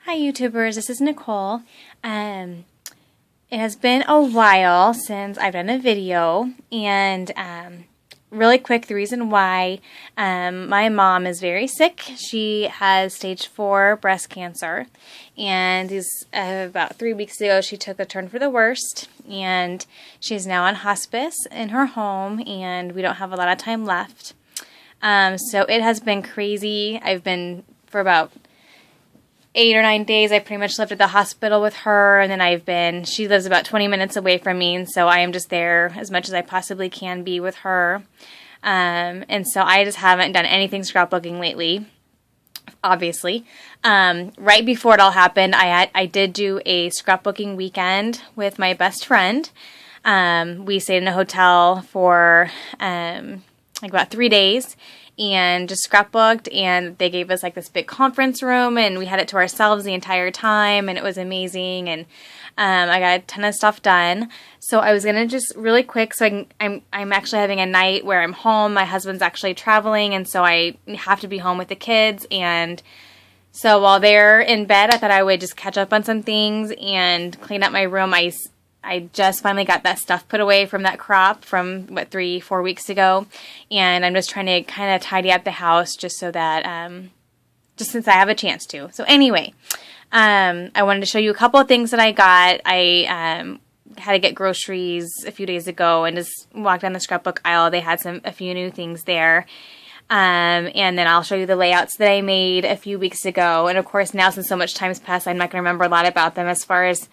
Hi YouTubers, this is Nicole. It has been a while since I've done a video, and really quick, the reason why, my mom is very sick. She has stage 4 breast cancer, and about 3 weeks ago she took a turn for the worst, and she's now on hospice in her home, and we don't have a lot of time left. So it has been crazy. I've been, for about 8 or 9 days, I pretty much lived at the hospital with her, and then she lives about 20 minutes away from me, and so I am just there as much as I possibly can be with her. And so I just haven't done anything scrapbooking lately, obviously. Right before it all happened, I did do a scrapbooking weekend with my best friend. We stayed in a hotel for like about 3 days, and just scrapbooked, and they gave us like this big conference room, and we had it to ourselves the entire time, and it was amazing, and I got a ton of stuff done. So I was gonna just really quick, so I'm actually having a night where I'm home. My husband's actually traveling, and so I have to be home with the kids, and so while they're in bed, I thought I would just catch up on some things and clean up my room. I just finally got that stuff put away from that crop from, 3-4 weeks ago. And I'm just trying to kind of tidy up the house just so that, just since I have a chance to. So anyway, I wanted to show you a couple of things that I got. I had to get groceries a few days ago and just walked down the scrapbook aisle. They had a few new things there. And then I'll show you the layouts that I made a few weeks ago. And of course, now since so much time's passed, I'm not going to remember a lot about them as far as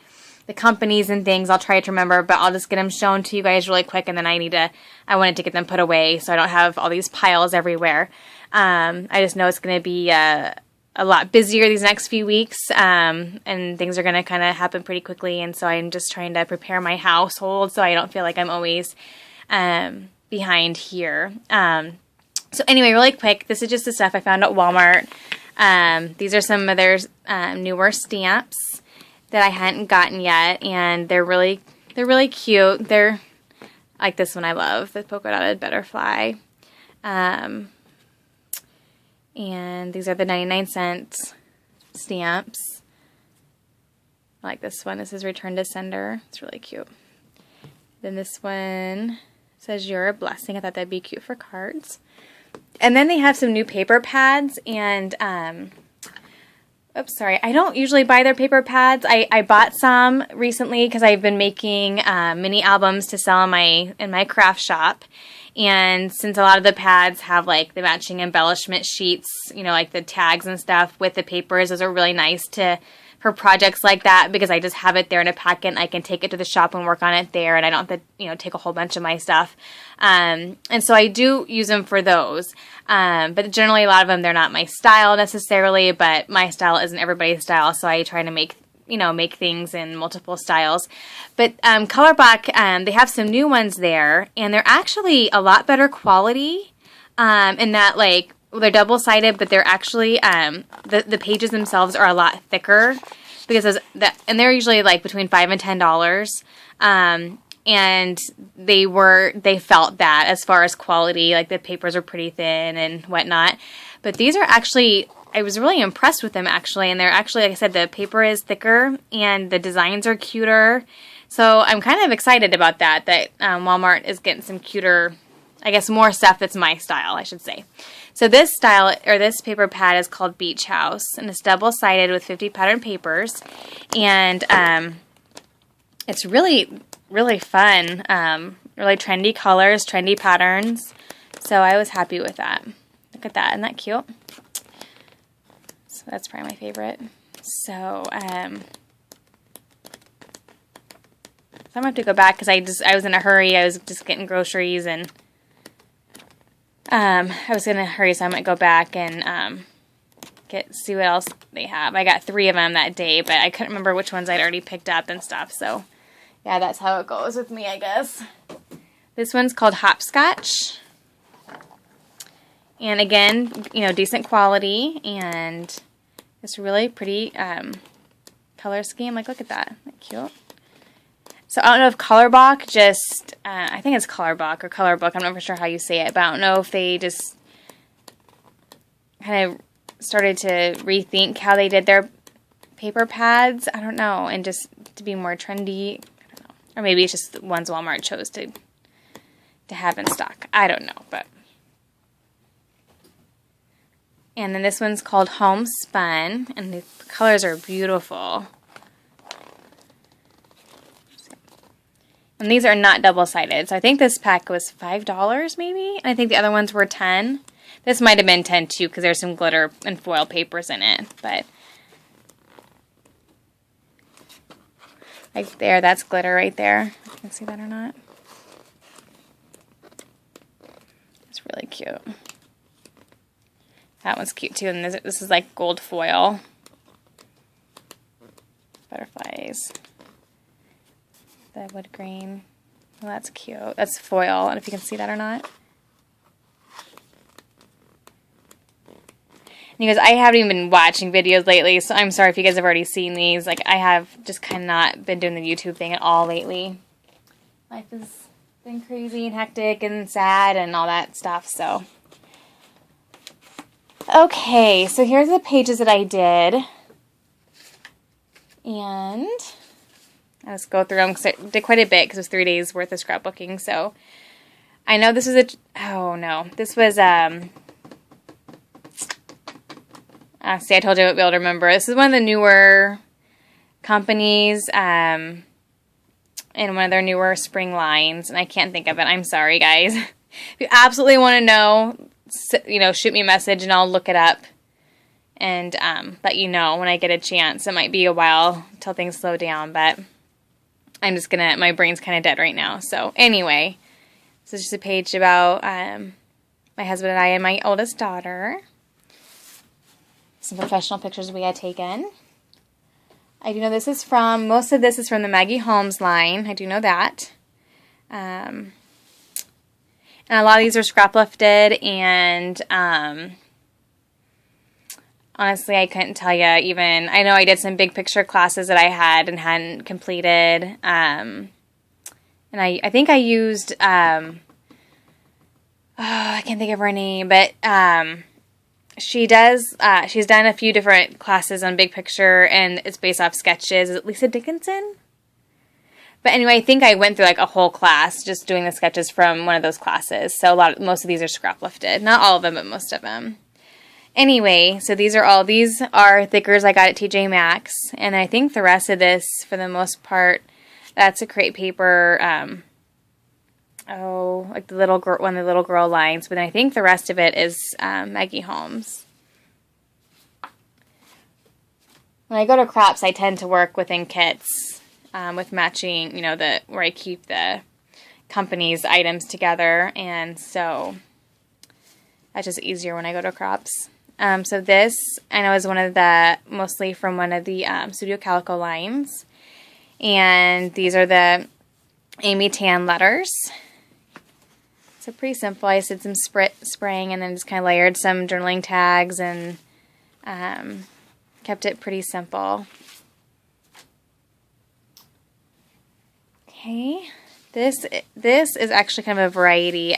the companies and things. I'll try to remember, but I'll just get them shown to you guys really quick, and then I wanted to get them put away so I don't have all these piles everywhere. I just know it's going to be a lot busier these next few weeks, and things are going to kind of happen pretty quickly, and so I'm just trying to prepare my household so I don't feel like I'm always behind here. So anyway, really quick, this is just the stuff I found at Walmart. These are some of their newer stamps that I hadn't gotten yet, and they're really cute. They're like this one I love, the polka dotted butterfly. And these are the 99-cent stamps. I like this one. This is Return to Sender. It's really cute. Then this one says You're a Blessing. I thought that'd be cute for cards. And then they have some new paper pads, and oops, sorry. I don't usually buy their paper pads. I bought some recently because I've been making mini albums to sell in my craft shop. And since a lot of the pads have like the matching embellishment sheets, like the tags and stuff with the papers, those are really nice for projects like that, because I just have it there in a packet and I can take it to the shop and work on it there, and I don't have to, take a whole bunch of my stuff. And so I do use them for those. But generally a lot of them, they're not my style necessarily, but my style isn't everybody's style, so I try to make things in multiple styles. But Scrapbook, they have some new ones there, and they're actually a lot better quality, in that, like, they're double-sided, but they're actually, the pages themselves are a lot thicker, because and they're usually like between $5 and $10. And they felt that as far as quality, like the papers are pretty thin and whatnot. But these are actually, I was really impressed with them actually, and they're actually, like I said, the paper is thicker and the designs are cuter. So I'm kind of excited about that Walmart is getting some cuter, I guess more stuff that's my style, I should say. So this paper pad is called Beach House, and it's double-sided with 50 pattern papers, and it's really, really fun, really trendy colors, trendy patterns, so I was happy with that. Look at that, isn't that cute? So that's probably my favorite. So, I'm going to have to go back because I was in a hurry. I was just getting groceries, and I was in a hurry, so I might go back and see what else they have. I got 3 of them that day, but I couldn't remember which ones I'd already picked up and stuff. So, yeah, that's how it goes with me, I guess. This one's called Hopscotch. And again, decent quality, and it's really pretty color scheme. Like, look at that. Isn't that cute? So I don't know if Scrapbook just, I think it's Scrapbook or Scrapbook, I'm not for sure how you say it, but I don't know if they just kind of started to rethink how they did their paper pads. I don't know. And just to be more trendy. I don't know. Or maybe it's just the ones Walmart chose to have in stock. I don't know. But. And then this one's called Homespun. And the colors are beautiful. And these are not double-sided. So I think this pack was $5 maybe. And I think the other ones were $10. This might have been $10 too because there's some glitter and foil papers in it. But like there, that's glitter right there. You can see that or not. It's really cute. That one's cute too. And this is like gold foil. Butterflies. The wood grain. Well, that's cute. That's foil. I don't know if you can see that or not. And you guys, I haven't even been watching videos lately, so I'm sorry if you guys have already seen these. Like, I have just kind of not been doing the YouTube thing at all lately. Life has been crazy and hectic and sad and all that stuff, so. Okay, so here's the pages that I did. And I'll just go through them because I did quite a bit because it was 3 days worth of scrapbooking. So I know this was oh no, this was, see, I told you I wouldn't be able to remember. This is one of the newer companies, and one of their newer spring lines, and I can't think of it. I'm sorry, guys. If you absolutely want to know, you know, shoot me a message and I'll look it up and let you know when I get a chance. It might be a while until things slow down, but I'm just gonna, my brain's kind of dead right now. So anyway, this is just a page about my husband and I and my oldest daughter. Some professional pictures we had taken. I do know this is from, most of this is from the Maggie Holmes line. I do know that. And a lot of these are scrap lifted, and honestly, I couldn't tell you even. I know I did some big picture classes that I had and hadn't completed. And I think I used, I can't think of her name, but she's done a few different classes on big picture, and it's based off sketches. Is it Lisa Dickinson? But anyway, I think I went through like a whole class just doing the sketches from one of those classes. So most of these are scrap lifted. Not all of them, but most of them. Anyway, so these are thickers I got at TJ Maxx, and I think the rest of this, for the most part, that's a crepe paper. Like the little girl, one of the little girl lines. But then I think the rest of it is Maggie Holmes. When I go to crops, I tend to work within kits with matching, you know, where I keep the company's items together, and so that's just easier when I go to crops. So this, I know, is mostly from one of the Studio Calico lines. And these are the Amy Tan letters. So pretty simple. I just did some spraying and then just kind of layered some journaling tags and kept it pretty simple. Okay, this is actually kind of a variety.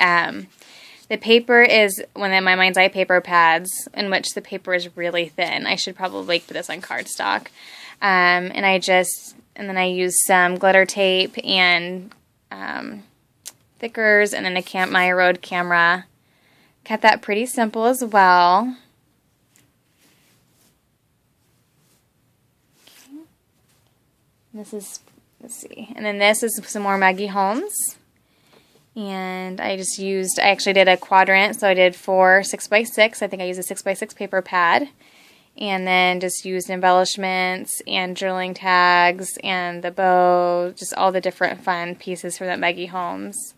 The paper is one of my Mind's Eye paper pads, in which the paper is really thin. I should probably put this on cardstock. And then I use some glitter tape and thickers, and then a Maya Road camera. Kept that pretty simple as well. Okay. This is, let's see, and then this is some more Maggie Holmes. And I actually did a quadrant, so I did 4 6x6. I think I used a 6x6 paper pad. And then just used embellishments and journaling tags and the bow, just all the different fun pieces for that Maggie Holmes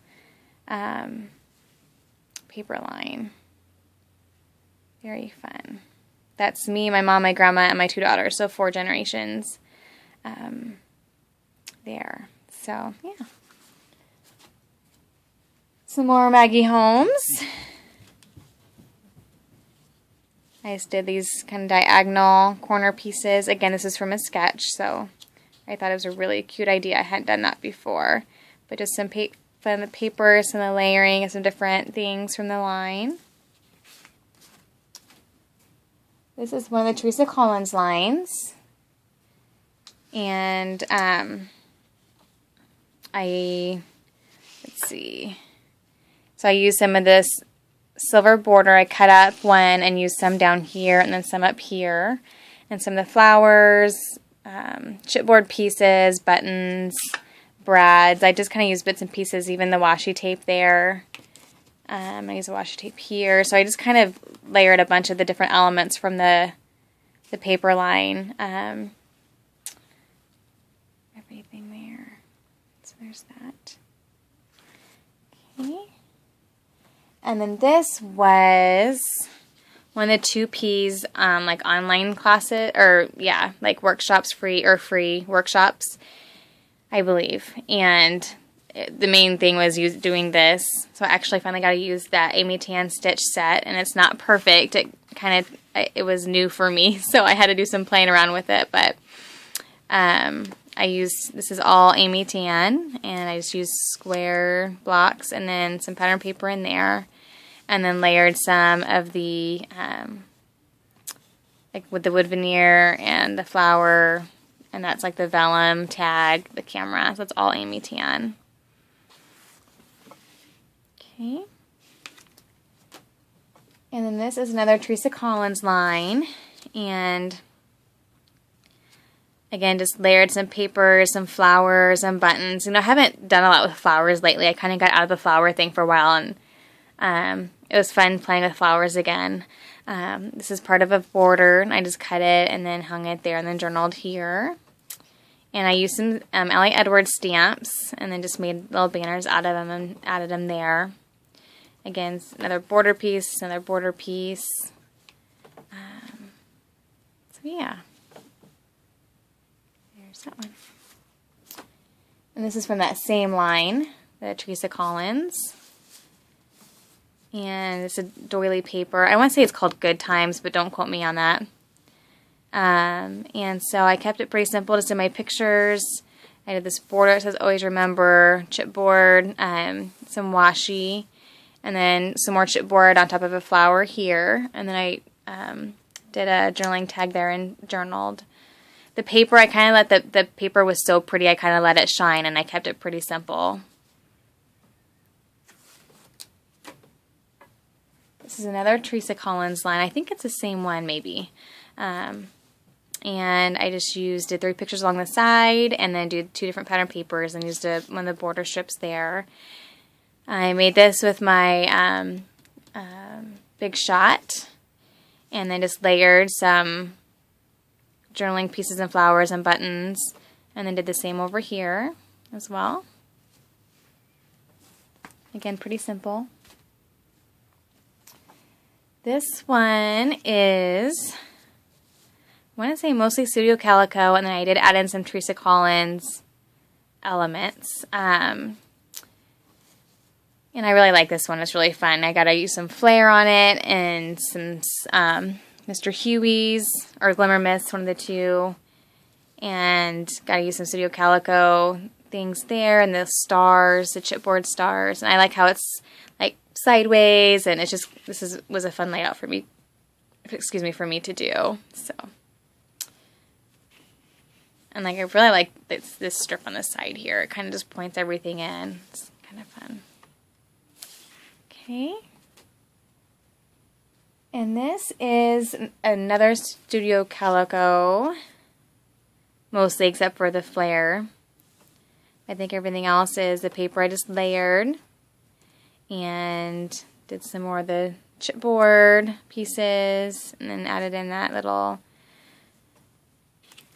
paper line. Very fun. That's me, my mom, my grandma, and my 2 daughters, so 4 generations there. So, yeah. Some more Maggie Holmes. I just did these kind of diagonal corner pieces. Again, this is from a sketch, so I thought it was a really cute idea. I hadn't done that before. But just some fun paper, some of the layering, and some different things from the line. This is one of the Teresa Collins lines. And let's see. So I used some of this silver border. I cut up one and used some down here and then some up here. And some of the flowers, chipboard pieces, buttons, brads. I just kind of used bits and pieces, even the washi tape there. I use a washi tape here. So I just kind of layered a bunch of the different elements from the paper line. Everything there. So there's that. Okay. And then this was one of the 2Ps, like online classes, or yeah, like workshops, free workshops, I believe. And the main thing was doing this. So I actually finally got to use that Amy Tan stitch set, and it's not perfect. It was new for me, so I had to do some playing around with it. But this is all Amy Tan, and I just used square blocks and then some pattern paper in there. And then layered some of the, like with the wood veneer and the flower, and that's like the vellum tag, the camera. So that's all Amy Tan. Okay. And then this is another Teresa Collins line, and again, just layered some papers, some flowers, some buttons. You know, I haven't done a lot with flowers lately. I kind of got out of the flower thing for a while, and it was fun playing with flowers again. This is part of a border, and I just cut it and then hung it there and then journaled here. And I used some Ellie Edwards stamps and then just made little banners out of them and added them there. Again, another border piece, another border piece. So yeah, there's that one. And this is from that same line, the Teresa Collins. And it's a doily paper. I want to say it's called Good Times, but don't quote me on that. And so I kept it pretty simple, just in my pictures. I did this border. It says Always Remember, chipboard, some washi, and then some more chipboard on top of a flower here. And then I did a journaling tag there and journaled. The paper, I kind of let the paper was so pretty, I kind of let it shine, and I kept it pretty simple. This is another Teresa Collins line. I think it's the same one, maybe. And I just did 3 pictures along the side, and then did 2 different pattern papers, and used one of the border strips there. I made this with my Big Shot, and then just layered some journaling pieces and flowers and buttons, and then did the same over here as well. Again, pretty simple. This one is, I want to say mostly Studio Calico, and then I did add in some Teresa Collins elements. And I really like this one. It's really fun. I got to use some flair on it and some Mr. Huey's or Glimmer Mist, one of the two. And got to use some Studio Calico things there, and the stars, the chipboard stars. And I like how it's like sideways, and it's just, was a fun layout for me, for me to do. So, and like I really like this strip on the side here. It kind of just points everything in. It's kind of fun. Okay. And this is another Studio Calico, mostly except for the flare. I think everything else is the paper I just layered, and did some more of the chipboard pieces, and then added in that little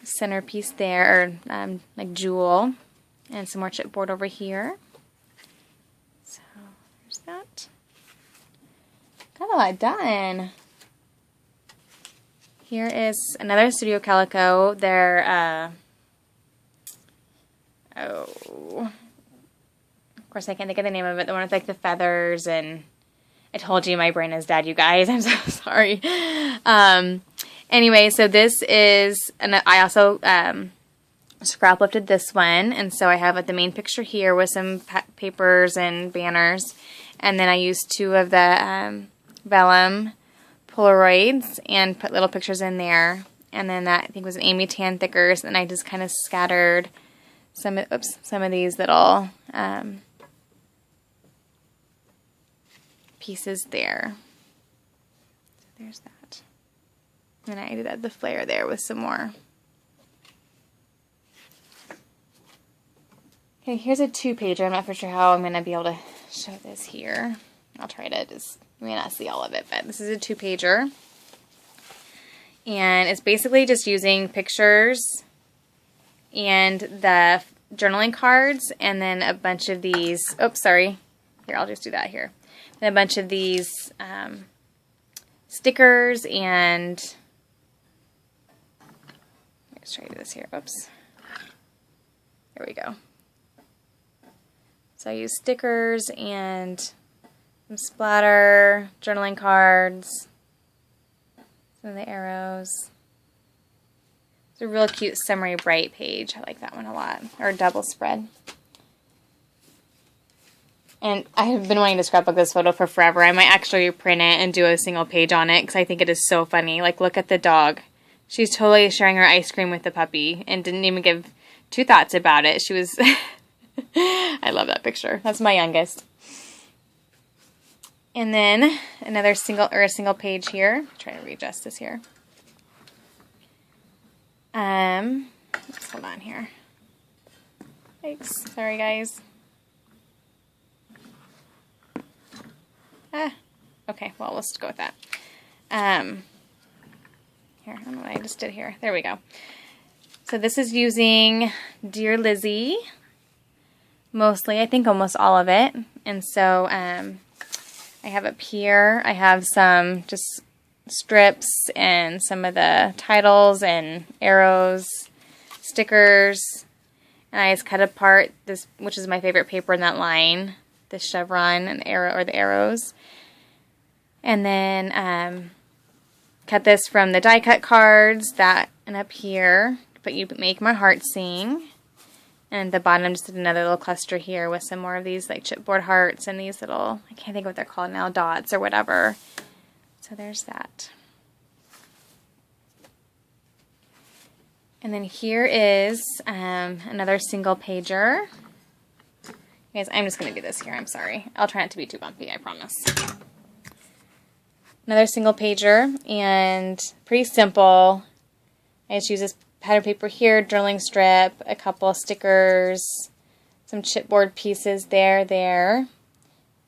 centerpiece there, or like jewel, and some more chipboard over here. So there's that. Got a lot done. Here is another Studio Calico. They're of course I can't think of the name of it. The one with like the feathers, and I told you my brain is dead, you guys. I'm so sorry. Anyway, so this is, and I also scrap lifted this one, and so I have the main picture here with some papers and banners, and then I used 2 of the vellum Polaroids and put little pictures in there, and then that I think was an Amy Tan thickers, and I just kind of scattered some of these little pieces there. So there's that. And I did the flare there with some more. Okay, here's a 2-pager. I'm not for sure how I'm going to be able to show this here. I'll try to just, you may not see all of it, but this is a 2-pager. And it's basically just using pictures and the journaling cards, and then a bunch of these, oops, sorry. Here, I'll just do that here. And a bunch of these stickers, and let's try to do this here. Oops. There we go. So I use stickers and some splatter, journaling cards, some of the arrows. It's a real cute summery bright page. I like that one a lot. Or double spread. And I have been wanting to scrapbook this photo for forever. I might actually print it and do a single page on it because I think it is so funny. Like, look at the dog. She's totally sharing her ice cream with the puppy and didn't even give 2 thoughts about it. She was... I love that picture. That's my youngest. And then another single page here. Try to readjust this here. Let's hold on here. Thanks. Sorry, guys. Okay, well, let's go with that. Here, I don't know what I just did here. There we go. So this is using Dear Lizzie. Mostly, I think almost all of it. And so I have up here, I have some just strips and some of the titles and arrows, stickers. And I just cut apart this, which is my favorite paper in that line, the chevron and the arrow, or the arrows. And then cut this from the die cut cards, that, and up here, but you make my heart sing. And the bottom just did another little cluster here with some more of these like chipboard hearts and these little, I can't think of what they're called now, dots or whatever. So there's that. And then here is another single pager. Guys, I'm just going to do this here, I'm sorry. I'll try not to be too bumpy, I promise. Another single pager, and pretty simple. I just use this pattern paper here, journaling strip, a couple stickers, some chipboard pieces there,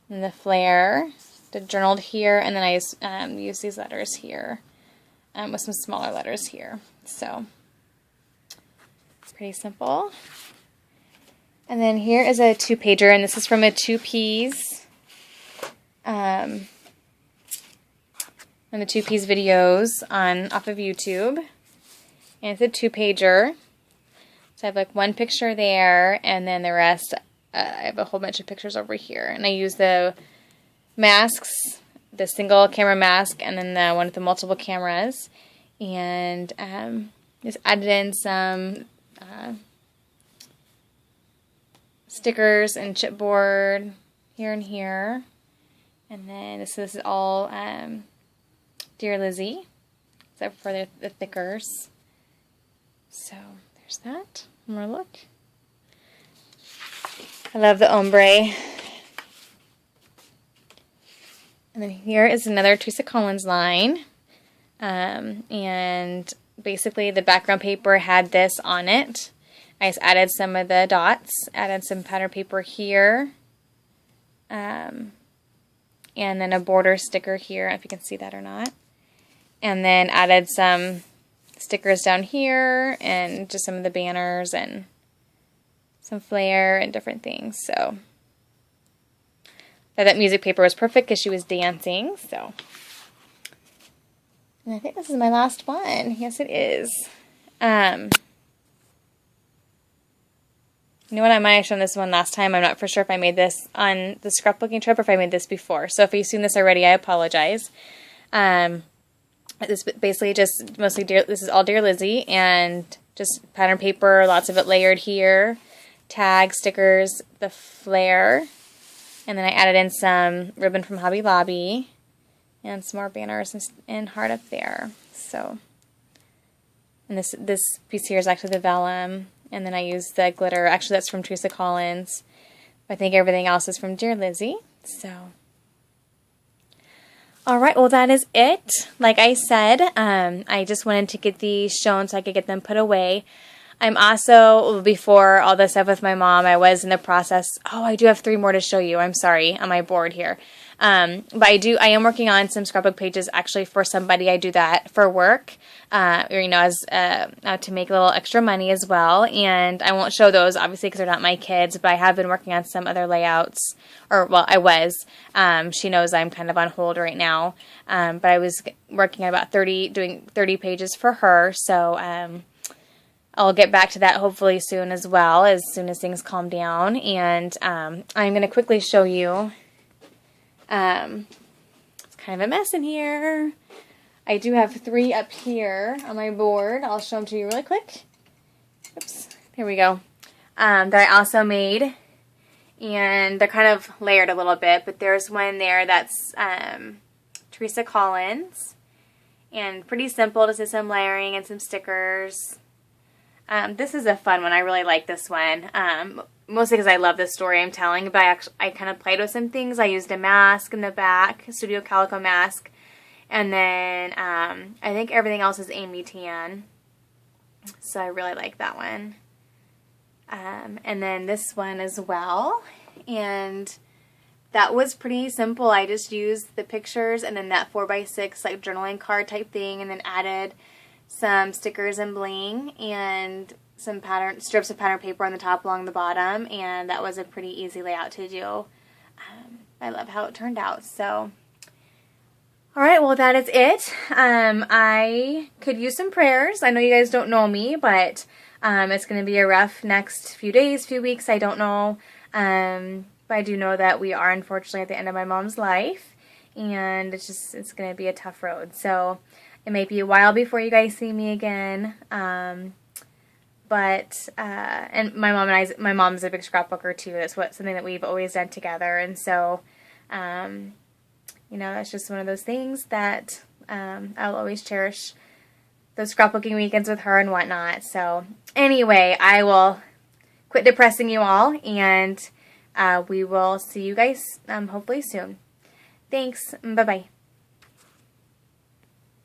and the flare. The journaled here, and then I use these letters here with some smaller letters here. So, it's pretty simple. And then here is a 2-pager, and this is from a 2Ps. And the 2Ps videos off of YouTube. And it's a 2-pager. So I have like one picture there, and then the rest, I have a whole bunch of pictures over here. And I use the masks, the single camera mask, and then the one with the multiple cameras. And just added in some stickers and chipboard here and here. And then this is all Dear Lizzie, except for the thickers. So there's that. One more look. I love the ombre. And then here is another Teresa Collins line. And basically the background paper had this on it. I just added some of the dots, added some pattern paper here. And then a border sticker here, if you can see that or not. And then added some stickers down here and just some of the banners and some flair and different things. So that music paper was perfect because she was dancing. So, and I think this is my last one. Yes, it is. You know what? I might have shown this one last time. I'm not for sure if I made this on the scrapbooking trip or if I made this before. So if you've seen this already, I apologize. This basically just mostly this is all Dear Lizzie, and just pattern paper, lots of it layered here, tags, stickers, the flare, and then I added in some ribbon from Hobby Lobby and some more banners and heart up there. So And this piece here is actually the vellum. And then I used the glitter. Actually, that's from Teresa Collins. I think everything else is from Dear Lizzie. So, all right. Well, that is it. Like I said, I just wanted to get these shown so I could get them put away. I'm also, before all this stuff with my mom, I was in the process. Oh, I do have 3 more to show you. I'm sorry on my board here. But I am working on some scrapbook pages actually for somebody. I do that for work, or, you know, as to make a little extra money as well. And I won't show those obviously because they're not my kids, but I have been working on some other layouts, or well, I was. She knows I'm kind of on hold right now. But I was working on about doing 30 pages for her. So, I'll get back to that hopefully soon as well, as soon as things calm down. And I'm going to quickly show you. It's kind of a mess in here. I do have 3 up here on my board. I'll show them to you really quick. Oops. Here we go. That I also made. And they're kind of layered a little bit. But there's one there that's Teresa Collins. And pretty simple. Just some layering and some stickers. This is a fun one. I really like this one. Mostly because I love the story I'm telling, but I kind of played with some things. I used a mask in the back, a Studio Calico mask, and then I think everything else is Amy Tan. So I really like that one. And then this one as well. And that was pretty simple. I just used the pictures and then that 4x6 like journaling card type thing, and then added some stickers and bling and some strips of pattern paper on the top along the bottom, and that was a pretty easy layout to do. I love how it turned out. So, alright, well that is it. I could use some prayers. I know you guys don't know me, but it's going to be a rough next few days, few weeks, I don't know. But I do know that we are unfortunately at the end of my mom's life, and it's going to be a tough road. So, it may be a while before you guys see me again, and my mom's a big scrapbooker too. That's something that we've always done together, and so, you know, that's just one of those things that I'll always cherish, those scrapbooking weekends with her and whatnot. So, anyway, I will quit depressing you all, and we will see you guys hopefully soon. Thanks. Bye-bye.